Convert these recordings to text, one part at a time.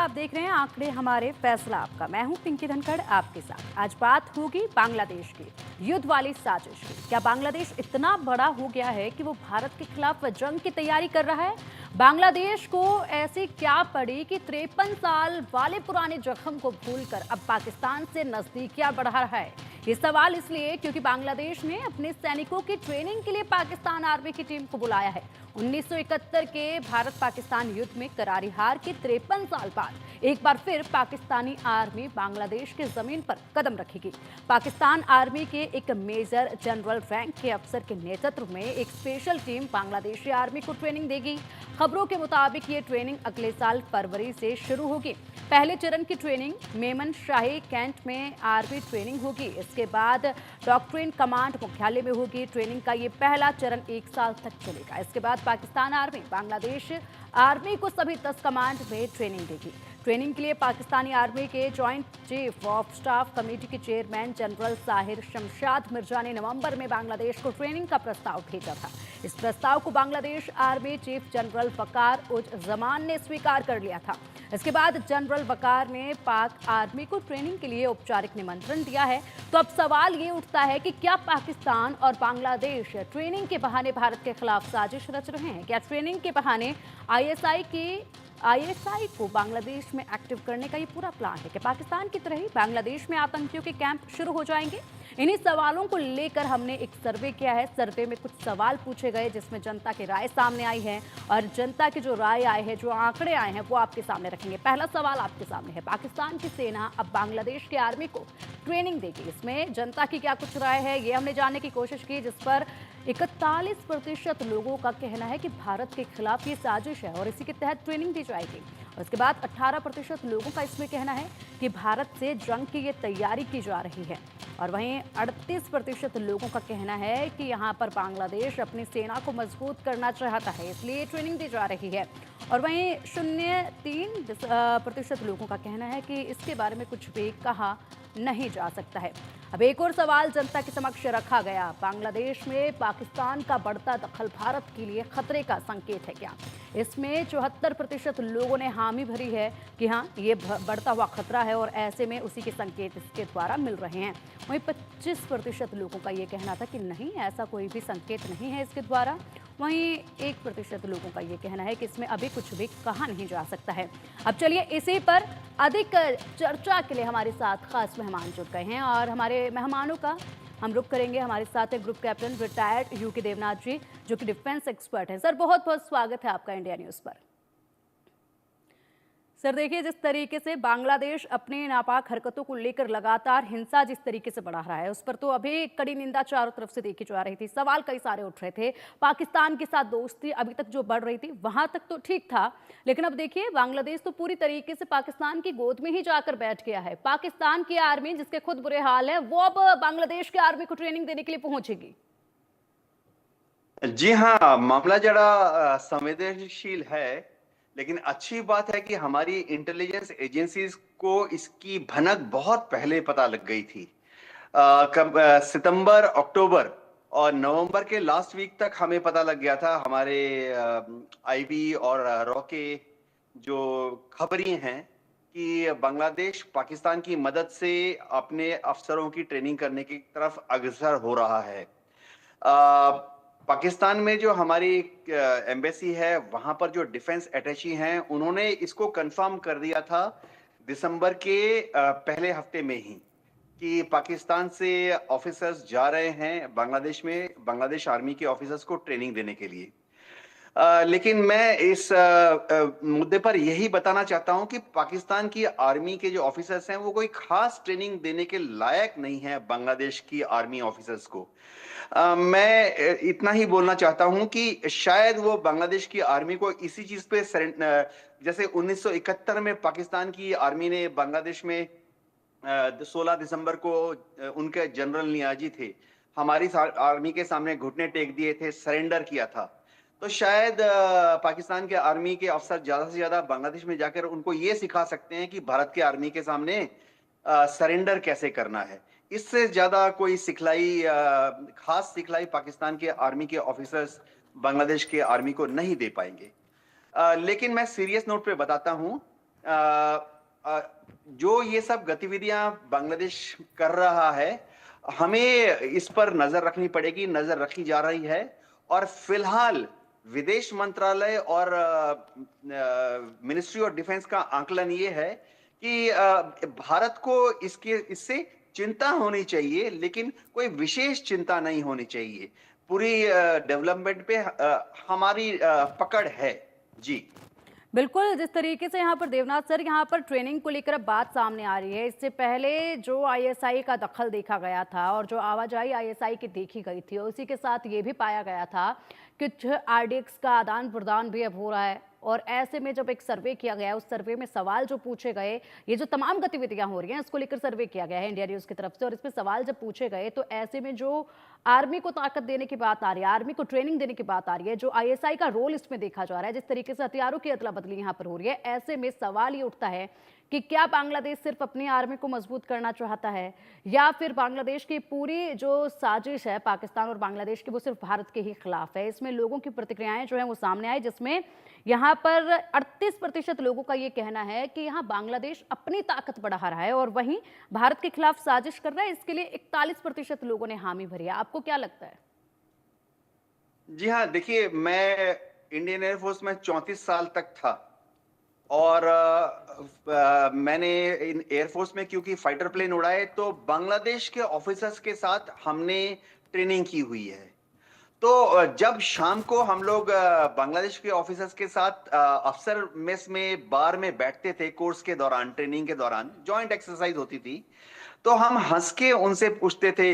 आप देख रहे हैं आंकड़े हमारे फैसला आपका। मैं हूं पिंकी धनखड़ आपके साथ। आज बात होगी बांग्लादेश की युद्ध वाली साजिश की। क्या बांग्लादेश इतना बड़ा हो गया है कि वो भारत के खिलाफ जंग की तैयारी कर रहा है? बांग्लादेश को ऐसी क्या पड़ी कि 53 साल वाले पुराने जख्म को भूलकर अब पाकिस्तान से नजदीकियां बढ़ा रहा है? ये सवाल इसलिए क्योंकि बांग्लादेश ने अपने सैनिकों की ट्रेनिंग के लिए पाकिस्तान आर्मी की टीम को बुलाया है। 1971 के भारत पाकिस्तान युद्ध में करारी हार के 53 साल बाद एक बार फिर पाकिस्तानी आर्मी बांग्लादेश की जमीन पर कदम रखेगी। पाकिस्तान आर्मी के एक मेजर जनरल रैंक के अफसर के नेतृत्व में एक स्पेशल टीम बांग्लादेशी आर्मी को ट्रेनिंग देगी। खबरों के मुताबिक ये ट्रेनिंग अगले साल फरवरी से शुरू होगी। पहले चरण की ट्रेनिंग मेमन शाही कैंट में आर्मी ट्रेनिंग होगी। इसके बाद डॉक्ट्रिन कमांड मुख्यालय में होगी। ट्रेनिंग का ये पहला चरण 1 साल तक चलेगा। इसके बाद पाकिस्तान आर्मी बांग्लादेश आर्मी को सभी 10 कमांड में ट्रेनिंग देगी। ट्रेनिंग के लिए पाकिस्तानी आर्मी के joint chief of staff committee के चेयरमैन जनरल साहिर शमशाद मिर्जा ने नवंबर में बांग्लादेश को ट्रेनिंग का प्रस्ताव भेजा था। इस प्रस्ताव को बांग्लादेश आर्मी चीफ जनरल वकार उज जमान ने स्वीकार कर लिया था। इसके बाद जनरल वकार ने पाक आर्मी को ट्रेनिंग के लिए औपचारिक निमंत्रण दिया है। तो अब सवाल ये उठता है कि क्या पाकिस्तान और बांग्लादेश ट्रेनिंग के बहाने भारत के खिलाफ साजिश रच रहे हैं? क्या ट्रेनिंग के बहाने आईएसआई को बांग्लादेश में एक्टिव करने का ये पूरा प्लान है? कि पाकिस्तान की तरह ही बांग्लादेश में आतंकियों के कैंप शुरू हो जाएंगे? इन्हीं सवालों को लेकर हमने एक सर्वे किया है। सर्वे में कुछ सवाल पूछे गए जिसमें जनता की राय सामने आई है और जनता की जो राय आए हैं, जो आंकड़े आए हैं, वो आपके सामने रखेंगे। पहला सवाल आपके सामने है, पाकिस्तान की सेना अब बांग्लादेश के आर्मी को ट्रेनिंग देगी। इसमें जनता की क्या कुछ राय है, ये हमने जानने की कोशिश की, जिस पर 41% लोगों का कहना है कि भारत के खिलाफ ये साजिश है और इसी के तहत ट्रेनिंग दी जाएगी। और इसके बाद 18% लोगों का इसमें कहना है कि भारत से जंग की ये तैयारी की जा रही है। और वहीं 38% लोगों का कहना है कि यहाँ पर बांग्लादेश अपनी सेना को मजबूत करना चाहता है, इसलिए ट्रेनिंग दी जा रही है। और वहीं 0.3% लोगों का कहना है कि इसके बारे में कुछ भी कहा नहीं जा सकता है। अब एक और सवाल जनता के समक्ष रखा गया, बांग्लादेश में पाकिस्तान का बढ़ता दखल भारत के लिए खतरे का संकेत है क्या? इसमें 74% लोगों ने हामी भरी है कि हाँ, ये बढ़ता हुआ खतरा है और ऐसे में उसी के संकेत इसके द्वारा मिल रहे हैं। वहीं 25% लोगों का ये कहना था कि नहीं, ऐसा कोई भी संकेत नहीं है इसके द्वारा। वहीं 1% लोगों का ये कहना है कि इसमें अभी कुछ भी कहा नहीं जा सकता है। अब चलिए इसी पर अधिक चर्चा के लिए हमारे साथ खास मेहमान जुड़ गए हैं और हमारे मेहमानों का हम रुख करेंगे। हमारे साथ है group captain retired U K Devnath ji, जो कि डिफेंस एक्सपर्ट हैं। सर, बहुत बहुत स्वागत है आपका इंडिया न्यूज़ पर। सर देखिए, जिस तरीके से बांग्लादेश अपने नापाक हरकतों को लेकर लगातार हिंसा जिस तरीके से बढ़ा रहा है, उस पर तो अभी कड़ी निंदा चारों तरफ से देखी जा रही थी। सवाल कई सारे उठ रहे थे। पाकिस्तान के साथ दोस्ती अभी तक जो बढ़ रही थी वहां तक तो ठीक था, लेकिन अब देखिए बांग्लादेश तो पूरी तरीके से पाकिस्तान की गोद में ही जाकर बैठ गया है। पाकिस्तान की आर्मी, जिसके खुद बुरे हाल है, वो अब बांग्लादेश की आर्मी को ट्रेनिंग देने के लिए पहुंचेगी। जी हाँ, मामला जरा संवेदनशील है, लेकिन अच्छी बात है कि हमारी इंटेलिजेंस एजेंसीज को इसकी भनक बहुत पहले पता लग गई थी। सितंबर, अक्टूबर और नवंबर के लास्ट वीक तक हमें पता लग गया था। हमारे आईबी और रॉ के जो खबरी हैं कि बांग्लादेश पाकिस्तान की मदद से अपने अफसरों की ट्रेनिंग करने की तरफ अग्रसर हो रहा है। पाकिस्तान में जो हमारी एम्बेसी है, वहां पर जो डिफेंस अटैची हैं, उन्होंने इसको कंफर्म कर दिया था दिसंबर के पहले हफ्ते में ही कि पाकिस्तान से ऑफिसर्स जा रहे हैं बांग्लादेश में, बांग्लादेश आर्मी के ऑफिसर्स को ट्रेनिंग देने के लिए। लेकिन मैं इस मुद्दे पर यही बताना चाहता हूं कि पाकिस्तान की आर्मी के जो ऑफिसर्स हैं, वो कोई खास ट्रेनिंग देने के लायक नहीं है बांग्लादेश की आर्मी ऑफिसर्स को। मैं इतना ही बोलना चाहता हूं कि शायद वो बांग्लादेश की आर्मी को इसी चीज पे जैसे 1971 में पाकिस्तान की आर्मी ने बांग्लादेश में 16 दिसंबर को उनके जनरल नियाजी थे, हमारी आर्मी के सामने घुटने टेक दिए थे, सरेंडर किया था। तो शायद पाकिस्तान के आर्मी के अफसर ज्यादा से ज्यादा बांग्लादेश में जाकर उनको ये सिखा सकते हैं कि भारत के आर्मी के सामने सरेंडर कैसे करना है। इससे ज्यादा कोई सिखलाई, खास सिखलाई पाकिस्तान के आर्मी के ऑफिसर्स बांग्लादेश के आर्मी को नहीं दे पाएंगे। लेकिन मैं सीरियस नोट पे बताता हूं अ, अ, जो ये सब गतिविधियां बांग्लादेश कर रहा है, हमें इस पर नजर रखनी पड़ेगी, नजर रखी जा रही है। और फिलहाल विदेश मंत्रालय और मिनिस्ट्री ऑफ डिफेंस का आकलन ये है कि भारत को इसके इससे चिंता होनी चाहिए, लेकिन कोई विशेष चिंता नहीं होनी चाहिए। पूरी डेवलपमेंट पे हमारी पकड़ है। जी। बिल्कुल, जिस तरीके से यहाँ पर देवनाथ सर यहाँ पर ट्रेनिंग को लेकर अब बात सामने आ रही है, इससे पहले जो आईएसआई का दखल देखा गया था और जो आवाजाही आईएसआई की देखी गई थी, और उसी के साथ ये भी पाया गया था कि कुछ आरडीएक्स का आदान प्रदान भी अब हो रहा है। और ऐसे में जब एक सर्वे किया गया, उस सर्वे में सवाल जो पूछे गए, ये जो तमाम गतिविधियां हो रही हैं इसको लेकर सर्वे किया गया है इंडिया न्यूज की तरफ से, और इसमें सवाल जब पूछे गए तो ऐसे में जो आर्मी को ताकत देने की बात आ रही है, आर्मी को ट्रेनिंग देने की बात आ रही है, जो आईएसआई का रोल इसमें देखा जा रहा है, जिस तरीके से हथियारों की अदला बदली यहाँ पर हो रही है, ऐसे में सवाल ये उठता है कि क्या बांग्लादेश सिर्फ अपनी आर्मी को मजबूत करना चाहता है, या फिर बांग्लादेश की पूरी जो साजिश है पाकिस्तान और बांग्लादेश की, वो सिर्फ भारत के ही खिलाफ है। इसमें लोगों की प्रतिक्रियाएं जो है वो सामने आई, जिसमें यहाँ पर 38% लोगों का ये कहना है कि यहाँ बांग्लादेश अपनी ताकत बढ़ा रहा है, और वहीं भारत के खिलाफ साजिश कर रहा है। इसके लिए 41% लोगों ने हामी भरी है। आपको क्या लगता है? जी हाँ, देखिए, मैं इंडियन एयरफोर्स में 34 साल तक था। और मैंने इन एयरफोर्स में क्योंकि फाइटर प्लेन उड़ाए, तो बांग्लादेश के ऑफिसर्स के साथ हमने ट्रेनिंग की हुई है। तो जब शाम को हम लोग बांग्लादेश के ऑफिसर्स के साथ अफसर मेस में बार में बैठते थे, कोर्स के दौरान, ट्रेनिंग के दौरान जॉइंट एक्सरसाइज होती थी, तो हम हंस के उनसे पूछते थे।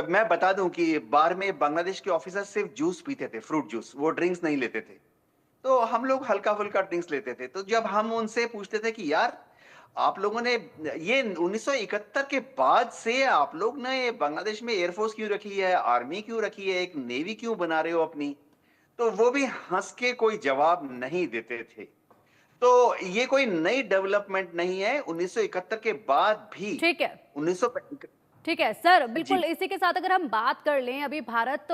मैं बता दूं कि बार में बांग्लादेश के ऑफिसर्स सिर्फ जूस पीते थे, फ्रूट जूस, वो ड्रिंक्स नहीं लेते थे। तो हम लोग हल्का फुल्का ड्रिंक्स लेते थे। तो जब हम उनसे पूछते थे कि यार, आप लोगों ने ये 1971 के बाद से आप लोग ने बांग्लादेश में एयरफोर्स क्यों रखी है, आर्मी क्यों रखी है, एक नेवी क्यों बना रहे हो अपनी, तो वो भी हंस के कोई जवाब नहीं देते थे। तो ये कोई नई डेवलपमेंट नहीं है। 1971 के बाद भी ठीक है। 1900 ठीक है सर, जी। बिल्कुल। इसी के साथ अगर हम बात कर लें, अभी भारत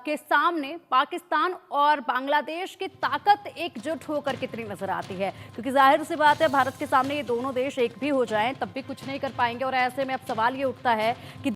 के सामने पाकिस्तान और बांग्लादेश की ताकत एकजुट होकर कितनी नजर आती है, क्योंकि जाहिर सी बात है भारत के सामने ये दोनों देश एक भी हो जाएं तब भी कुछ नहीं कर पाएंगे, और ऐसे में अब सवाल ये उठता है कि